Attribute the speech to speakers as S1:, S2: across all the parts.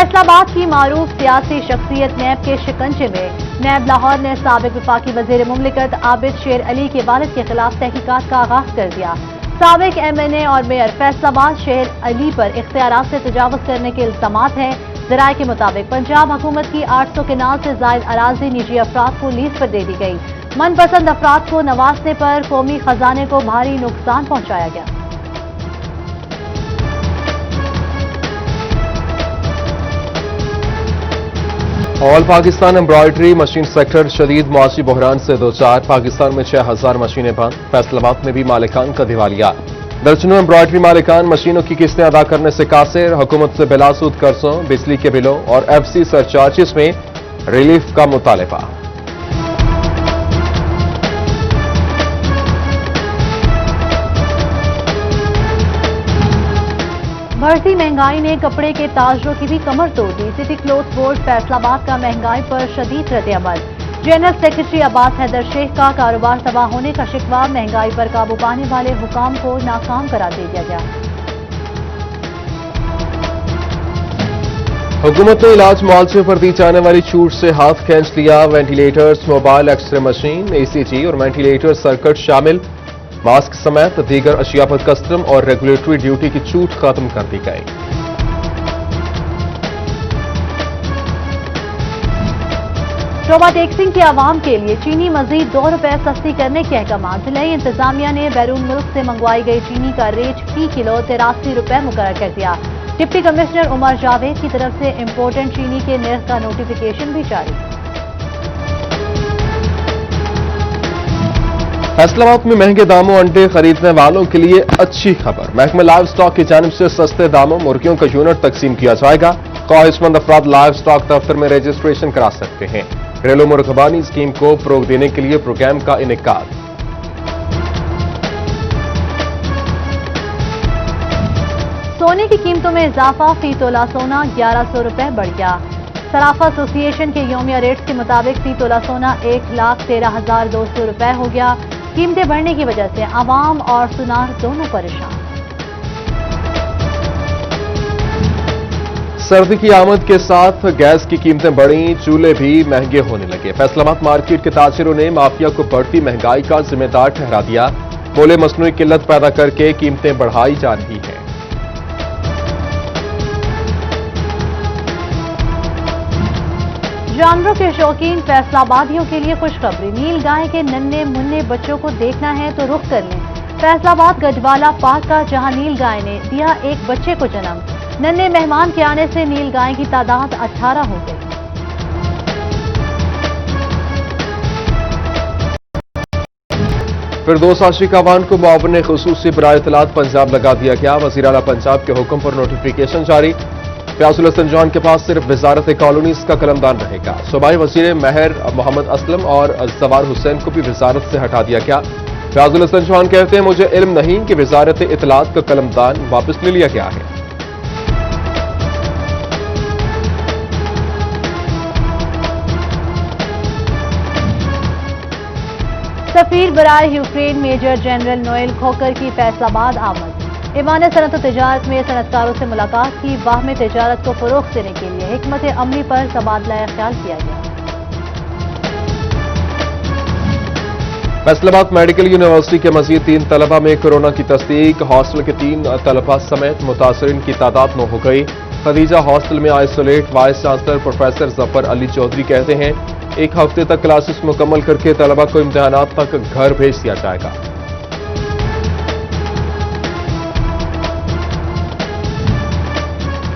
S1: फैसलाबाद की मारूफ सियासी शख्सियत नैब के शिकंजे में। नैब लाहौर ने साबिक वफाकी वजीर मुमलिकत आबिद शेर अली के वालिद के खिलाफ तहकीकात का आगाज कर दिया। साबिक MNA और मेयर फैसलाबाद शेर अली पर इख्तियारात से तजावुज करने के इल्जामात हैं। ज़राए के मुताबिक पंजाब हुकूमत की 800 केनाल से जायद अराजी निजी अफराद को लीज पर दे दी गई। मनपसंद अफराद को नवाजने पर कौमी खजाने को भारी नुकसान पहुंचाया गया।
S2: All Pakistan embroidery machine sector शदीद मुआशी बहरान से दो चार। पाकिस्तान में 6000 मशीनें बंद। फैसलाबाद में भी मालिकान का दिवालिया। दर्जनों एम्ब्रॉयडरी मालिकान मशीनों की किस्तें अदा करने से कासिर। हुकूमत से बिलासूद कर्जों, बिजली के बिलों और FC सरचार्जेस में रिलीफ का मुतालबा।
S1: बढ़ती महंगाई ने कपड़े के ताजरों की भी कमर तोड़ दी। सिटी क्लोथ बोर्ड फैसलाबाद का महंगाई पर शदीद रद्द-ए-अमल। जनरल सेक्रेटरी अब्बास हैदर शेख का कारोबार तबाह होने का शिकवा। महंगाई पर काबू पाने वाले हुकाम को नाकाम करार दे दिया गया।
S2: हुकूमत ने इलाज मुआवजे पर दी जाने वाली छूट से हाथ खींच लिया। Ventilators, mobile x-ray machine, ECG और वेंटिलेटर सर्किट शामिल। मास्क समेत दीगर अशिया पर कस्टम और रेगुलेटरी ड्यूटी की छूट खत्म कर दी गई।
S1: शोभा टैक्सिंग के आवाम के लिए चीनी मजीद ₹2 सस्ती करने के अहकाम। जिलाई इंतजामिया ने बैरून मुल्क से मंगवाई गई चीनी का रेट फी किलो ₹83 मुकर्रर कर दिया। डिप्टी कमिश्नर उमर जावेद की तरफ से इम्पोर्टेंट चीनी के निर्ख का नोटिफिकेशन भी जारी।
S2: फैसलाबाद में महंगे दामों अंडे खरीदने वालों के लिए अच्छी खबर। महकमा लाइव स्टॉक की जानिब से सस्ते दामों मुर्गियों का यूनिट तकसीम किया जाएगा। ख्वाहिशमंद अफराद लाइव स्टॉक दफ्तर में रजिस्ट्रेशन करा सकते हैं। घरेलू मुर्गबानी स्कीम को फरोग देने के लिए प्रोग्राम का इनेकाद।
S1: सोने की कीमतों में इजाफा। फी तोला सोना ₹1100 बढ़ गया। सराफा एसोसिएशन के योमिया रेट्स के मुताबिक फी तोला सोना ₹1,13,200 हो गया। कीमतें बढ़ने की वजह से आवाम और सुनार दोनों परेशान।
S2: सर्दी की आमद के साथ गैस की कीमतें बढ़ी, चूल्हे भी महंगे होने लगे। फैसलाबाद मार्केट के ताजिरों ने माफिया को बढ़ती महंगाई का जिम्मेदार ठहरा दिया। मोले मसनूई किल्लत पैदा करके कीमतें बढ़ाई जा रही हैं।
S1: जानवरों के शौकीन फैसलाबादियों के लिए खुशखबरी। नील गाय के नन्हे मुन्ने बच्चों को देखना है तो रुख कर लें। फैसलाबाद गजवाला पार्क का, जहां नील गाय ने दिया एक बच्चे को जन्म। नन्हे मेहमान के आने से नील गाय की तादाद 18 हो गई।
S2: फिरदौस आशिक अवान को मुआवन खुसूसी बराए इत्तलात पंजाब लगा दिया गया। वज़ीर आला पंजाब के हुक्म पर नोटिफिकेशन जारी। फयाजुल हसन जॉन के पास सिर्फ वजारत कॉलोनीज का कलमदान रहेगा। सूबाई वजीर महर मोहम्मद असलम और जवार हुसैन को भी वजारत से हटा दिया गया। फयाजुल हसन जॉन कहते हैं, मुझे इल्म नहीं कि वजारत इत्तलात का कलमदान वापस ले लिया गया है।
S1: सफीर बराए यूक्रेन मेजर जनरल नोएल खोकर की फैसलाबाद आमद। ईवान सनत तजारत में सनतकारों से मुलाकात की। बाहमी तजारत को फरोग देने के लिए हिकमत अमली पर तबादला ख्याल किया गया।
S2: फैसलाबाद मेडिकल यूनिवर्सिटी के मजीद 3 तलबा में कोरोना की तस्दीक। हॉस्टल के 3 तलबा समेत मुतासरीन की तादाद 9 हो गई। खदीजा हॉस्टल में isolate. Vice chancellor professor Zafar Ali Chaudhry कहते हैं, 1 हफ्ते तक क्लासेस मुकम्मल करके तलबा को इम्तिहानात तक घर भेज दिया जाएगा।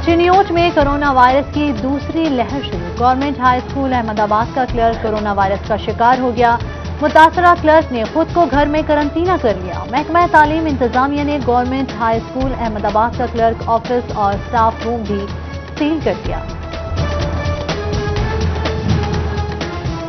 S1: चिनियोट में कोरोना वायरस की दूसरी लहर शुरू। गवर्नमेंट हाई स्कूल अहमदाबाद का क्लर्क कोरोना वायरस का शिकार हो गया। मुतासरा क्लर्क ने खुद को घर में करंटीना कर लिया। महकमा तालीम इंतजामिया ने गवर्नमेंट हाई स्कूल अहमदाबाद का क्लर्क ऑफिस और स्टाफ रूम भी सील कर दिया।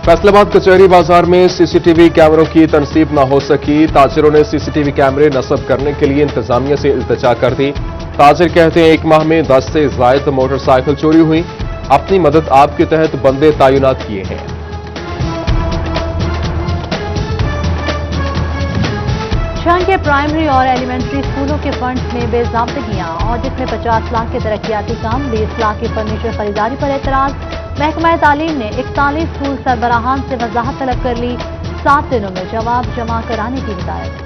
S2: फैसलाबाद कचहरी बाजार में CCTV कैमरों की तनसीब न हो सकी। ताजिरों ने CCTV कैमरे नस्ब करने के लिए इंतजामिया से इल्तिजा कर दी। ताजिर कहते हैं, 1 माह में 10 से ज़ायद मोटरसाइकिल चोरी हुई। अपनी मदद आप के तहत बंदे तैनात किए हैं।
S1: چھنگ کے پرائمری اور ایلیمنٹری اسکولوں کے فنڈز میں بے ضابطگیاں، آڈٹ میں 50 لاکھ کے ترقیاتی کام، 20 لاکھ کی فرنیچر خریداری پر اعتراض۔ محکمہ تعلیم نے 41 اسکول سربراہان سے وضاحت طلب کر لی، 7 دنوں میں جواب جمع کرانے کی ہدایت۔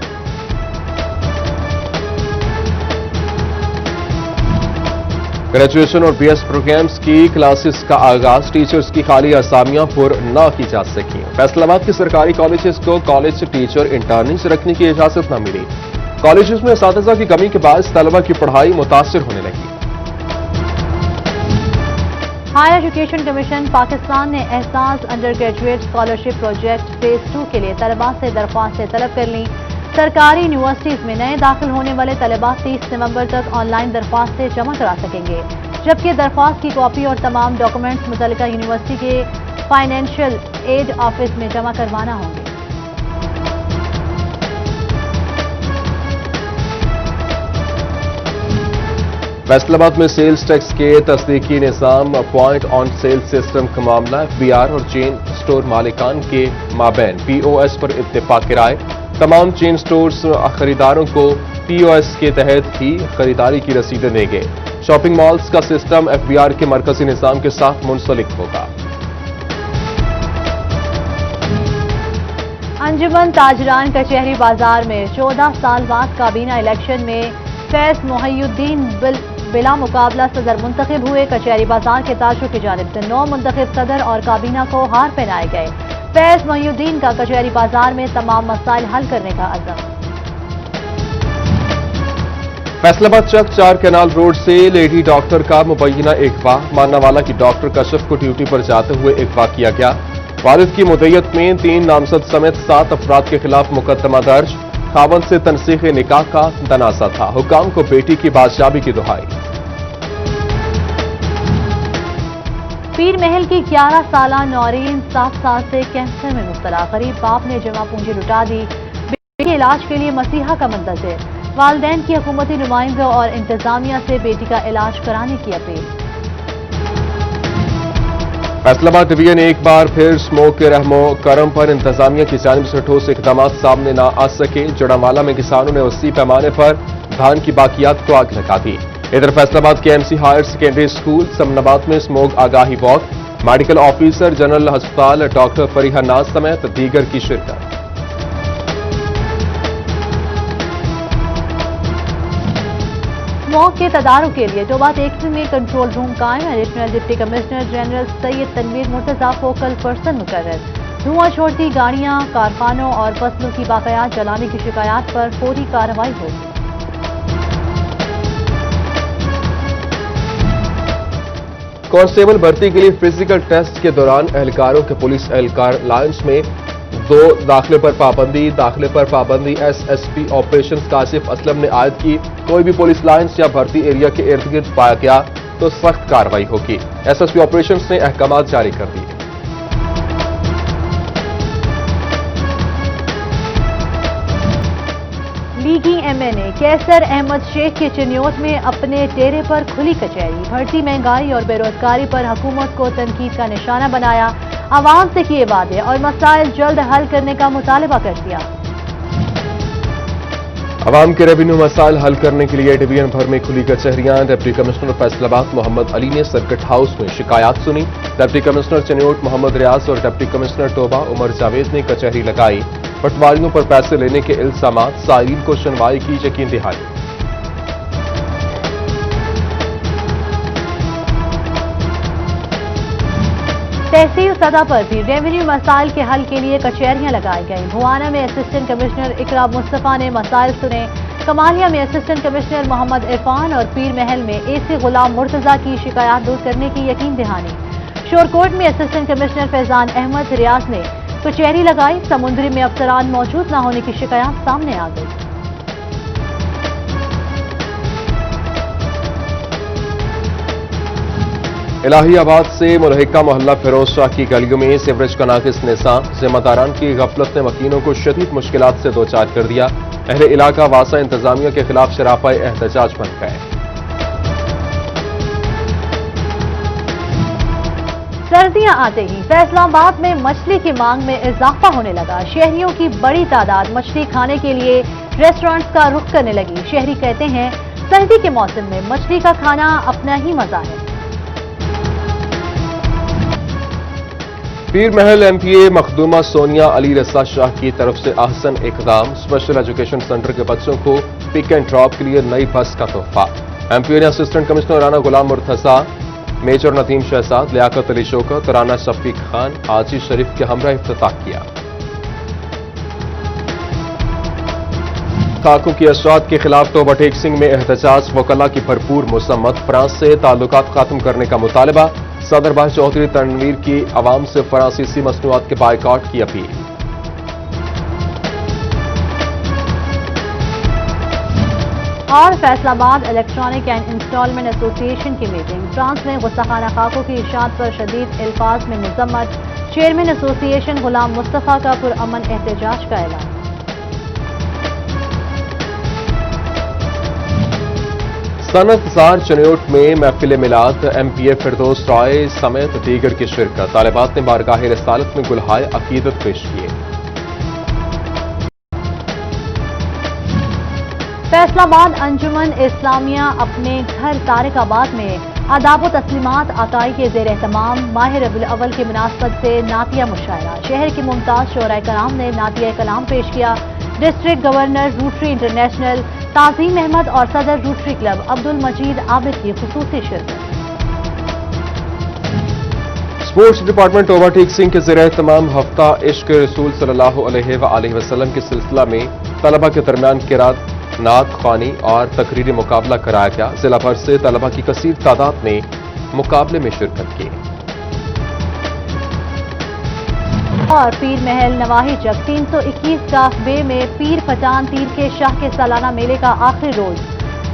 S2: گریجویشن اور بی ایس پروگرامز کی کلاسز کا آغاز، ٹیچرز کی خالی اسامیاں پر نہ کی جا سکیں۔ فیصل آباد کے سرکاری کالجز کو کالج ٹیچر انٹرنز رکھنے کی اجازت نہ ملی۔ کالجز میں اساتذہ کی کمی کے باعث طلبہ کی پڑھائی متاثر ہونے لگی۔
S1: ہائر ایجوکیشن کمیشن پاکستان نے احساس under graduate scholarship project phase 2 کے لیے طلباء سے درخواستیں طلب کر لیں۔ سرکاری یونیورسٹیز میں نئے داخل ہونے والے طلباء 30 نومبر تک آن لائن درخواستیں جمع کرا سکیں گے، جبکہ درخواست کی کاپی اور تمام ڈاکومنٹس متعلقہ یونیورسٹی کے فائنینشیل ایڈ آفس میں جمع کروانا ہوں گے۔
S2: فیصل آباد میں سیلز ٹیکس کے تصدیقی نظام پوائنٹ آن سیل سسٹم کا معاملہ، ایف بی آر اور چین سٹور مالکان کے مابین پی او ایس پر اتفاق رائے۔ تمام چین سٹورز خریداروں کو پی او ایس کے تحت ہی خریداری کی رسیدیں دیں گے۔ شاپنگ مالز کا سسٹم ایف بی آر کے مرکزی نظام کے ساتھ منسلک ہوگا۔
S1: انجمن تاجران کچہری بازار میں 14 سال بعد کابینہ الیکشن میں فیض محی الدین بلا مقابلہ صدر منتخب ہوئے۔ کچہری بازار کے تاجروں کی جانب سے 9 منتخب صدر اور کابینہ کو ہار پہنائے گئے۔ فیض محی الدین کا کچہری بازار میں تمام مسائل حل کرنے کا عزم۔
S2: فیصل آباد چک 4 کینال روڈ سے لیڈی ڈاکٹر کا مبینہ اغوا، ماننا والا کی ڈاکٹر کشف کو ڈیوٹی پر جاتے ہوئے اغوا کیا گیا۔ والد کی مدعیت میں 3 نامزد سمیت 7 افراد کے خلاف مقدمہ درج۔ خاوند سے تنسیخ نکاح کا تنازع تھا، حکام کو بیٹی کی بازیابی کی دہائی۔
S1: پیر محل کی 11 سالہ نورین 7 سال سے کینسر میں مبتلا، غریب باپ نے جمع پونجی لٹا دی، بیٹی کے علاج کے لیے مسیحا کا منتظر۔ والدین کی حکومتی نمائندوں اور انتظامیہ سے بیٹی کا علاج کرانے کی اپیل۔
S2: فیصل آباد ڈویژن ایک بار پھر اسموگ کے رحم و کرم پر انتظامیہ کی جانب سے ٹھوس اقدامات سامنے نہ آ سکے۔ جڑانوالہ میں کسانوں نے وسیع پیمانے پر دھان کی باقیات کو آگ لگا دی۔ ادھر فیصل آباد کے M C higher secondary school Saman میں اسموگ آگاہی واک، میڈیکل آفیسر جنرل ہسپتال ڈاکٹر فریحہ ناز سمیت دیگر کی شرکت۔
S1: اسموگ کے تدارک کے لیے ٹوبہ ٹیکسی میں کنٹرول روم قائم، additional deputy commissioner general Syed Tanveer Murtaza focal person مقرر۔ دھواں چھوڑتی گاڑیاں، کارخانوں اور فصلوں کی باقیات جلانے کی شکایات پر فوری کارروائی ہوگی۔
S2: کانسٹیبل بھرتی کے لیے فزیکل ٹیسٹ کے دوران اہلکاروں کے پولیس اہلکار لائنز میں 2 داخلے پر پابندی S S P operations Kashif Aslam نے عائد کی۔ کوئی بھی پولیس لائنز یا بھرتی ایریا کے ارد گرد پایا گیا تو سخت کارروائی ہوگی۔ ایس ایس پی آپریشنز نے احکامات جاری کر دیے۔
S1: لیگی ایم این اے کیسر احمد شیخ کے چنیوٹ میں اپنے ڈیرے پر کھلی کچہری، بڑھتی مہنگائی اور بے روزگاری پر حکومت کو تنقید کا نشانہ بنایا، عوام سے کیے وعدے اور مسائل جلد حل کرنے کا مطالبہ کر دیا۔
S2: عوام کے ریونیو مسائل حل کرنے کے لیے ڈویژن بھر میں کھلی کچہریاں۔ ڈپٹی کمشنر فیصل آباد محمد علی نے سرکٹ ہاؤس میں شکایات سنی۔ ڈپٹی کمشنر چنیوٹ محمد ریاض اور ڈپٹی کمشنر ٹوبہ عمر جاوید نے کچہری لگائی۔ پٹواریوں پر پیسے لینے کے الزامات، سائلین کو سنوائی کی یقین دہانی۔
S1: تحصیل سطح پر بھی ریونیو مسائل کے حل کے لیے کچہریاں لگائی گئیں۔ بھوانا میں اسسٹنٹ کمشنر اقرا مصطفیٰ نے مسائل سنے، کمالیہ میں اسسٹنٹ کمشنر محمد عرفان اور پیر محل میں اے سی غلام مرتضیٰ کی شکایات دور کرنے کی یقین دہانی۔ شورکوٹ میں اسسٹنٹ کمشنر فیضان احمد ریاض نے کچہری لگائی، سمندری میں افسران موجود نہ ہونے کی شکایات سامنے آ گئی۔
S2: الہی آباد سے ملحقہ محلہ فیروز شاہ کی گلیوں میں سیوریج کا ناقص نظام، ذمہ داران کی غفلت نے مکینوں کو شدید مشکلات سے دوچار کر دیا۔ اہل علاقہ واسع انتظامیہ کے خلاف سراپا احتجاج بن گئے۔
S1: سردیاں آتے ہی فیصل آباد میں مچھلی کی مانگ میں اضافہ ہونے لگا۔ شہریوں کی بڑی تعداد مچھلی کھانے کے لیے रेस्टोरेंट्स का रुख करने लगी। शहरी कहते हैं सर्दी के मौसम में मछली का खाना अपना ही मजा है।
S2: पीर महल एमपीए मखदूमा सोनिया अली रसा शाह की तरफ से अहसन इकदाम। स्पेशल एजुकेशन सेंटर के बच्चों को पिक एंड ड्रॉप के लिए नई बस का तोहफा। एमपीए ने असिस्टेंट कमिश्नर राना गुलाम मुर्तजा, मेजर नदीम शहजाद, लियाकत अली शौकत, राना शफीक खान, हाजी शरीफ के हमरा इफ्तिताह किया। खाकों की अशरात के खिलाफ तोबा टेक सिंह में एहतजाज, वकला की भरपूर मुसम्मत। फ्रांस से ताल्लुकात खत्म करने का मुतालबा। सदर बाज चौधरी तनवीर की अवाम से फ्रांसीसी मसनूआत के बायकॉट की अपील।
S1: और Faisalabad electronic and installment association की मीटिंग। फ्रांस में गुस्ताखाना खाकों की इशाअत पर शदीद अल्फाज में मजम्मत। चेयरमैन एसोसिएशन गुलाम मुस्तफा का पुरअमन एहतजाज का ऐलान।
S2: सनत जार चनियोट में महफिल मिलाद, एमपीए फिरदौस राय समेत दीगर की शिरकत। तालिबात ने बारगाह रिसालत में गुलहाय अकीदत पेश किए।
S1: फैसलाबाद अंजुमन इस्लामिया अपने घर तारिकाबाद में आदाब व तस्लीमात अताई के जेर एहतमाम माह रबीउल अव्वल की मुनासबत से नातिया मुशायरा। शहर की मुमताज शोराए कराम ने नातिया कलाम पेश किया। District governor rotary international Tazeem Ahmad और सदर रोटरी क्लब अब्दुल मजीद आबिद की खुसूसी शिरकत।
S2: स्पोर्ट्स डिपार्टमेंट तोबा टेक सिंह के ज़रिए तमाम हफ्ता इश्क रसूल सल्लल्लाहु अलैहि वसल्लम के सिलसिला में तलबा के दरमियान किरात, नात ख्वानी और तकरीरी मुकाबला कराया गया। जिला भर से तलबा की कसीर तादाद ने मुकाबले में शिरकत की।
S1: और पीर महल नवाही जग 321 काफ बे में पीर पठान तीर के शाह के सालाना मेले का आखिरी रोज।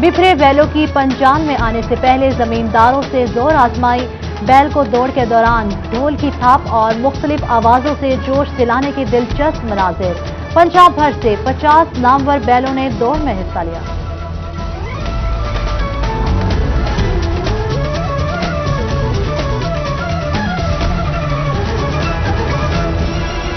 S1: बिफरे बैलों की पंजान में आने से पहले जमींदारों से जोर आजमाई। बैल को दौड़ के दौरान ढोल की थाप और मुख्तलिफ आवाजों से जोश दिलाने के दिलचस्प मनाजिर। पंजाब भर से 50 नामवर बैलों ने दौड़ में हिस्सा लिया।